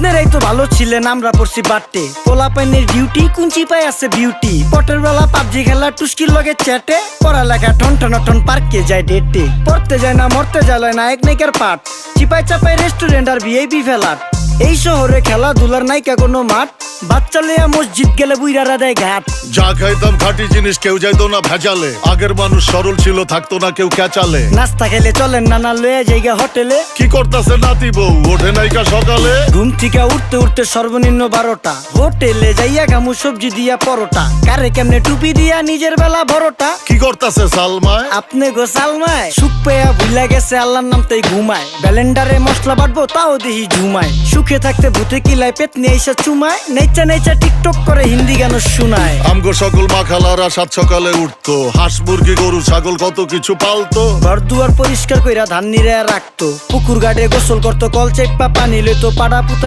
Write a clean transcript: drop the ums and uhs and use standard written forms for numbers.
আপনারাই তো ভালো ছিলেন, আমরা পড়ছি বাট্টে। পোলাপাইনের ডিউটি কুঞ্চি পায় আছে বিউটি। পটের বেলা পাবজি খেলা টুস্কির লগে চ্যাটে। পড়ালেখা ঠন ঠন ঠন পার্কে যায় ডেটে। পড়তে যায় না মরতে যায় নায়ক নায়িকার পাঠ। চিপাই চাপাই রেস্টুরেন্ট আর ভিআইপি ফেলাট। এই শহরে খেলাধুলার নাইকা কোনো মাঠ। বাচ্চা লইয়া মসজিদ গেলে বুইরারা দেয় ঘাট। যা খাইতাম খাঁটি জিনিস, কেউ যাইতো না ভেজালে। আগের মানুষ সরল ছিল, থাকতো না কেউ ক্যাচালে। নাস্তা খেলে চলেন নানা লইয়া জায়গা হোটেলে। কি করতাছে নাতি বউ, ওঠে নাইকা সকালে। ঘুম থেকে উঠতে উঠতে সর্বনিম্ন 12টা। হোটেলে যাইয়া গামু সবজি দিয়া পরোটা। কারে কেমনে টুপি দিয়া নিজের বেলা বড়টা। কি করতাছে সালমায়, আপনি গো সালমায়। সুখ পেয়া ভুলা গেছে আল্লাহর নাম তাই ঘুমায়। ব্যালেন্ডারে মশলা বাটবো তাও দেহি ঝুমায়। সুখে থাকতে ভূতে কিলায় পেট নিয়ে এসে চুমায়। নেচা নেচা টিকটক করে হিন্দি গান শুনায়। আমগো সকল মাখালারা সাত সকালে উঠতো। হাঁস মুরগি গরু ছাগল কত কিছু পালতো। ঘর দুয়ার পরিষ্কার কইরা ধান নিরে রাখতো। পুকুর ঘাটে গোসল করতো, কল চেপা পানি লইতো। পাড়া পুতা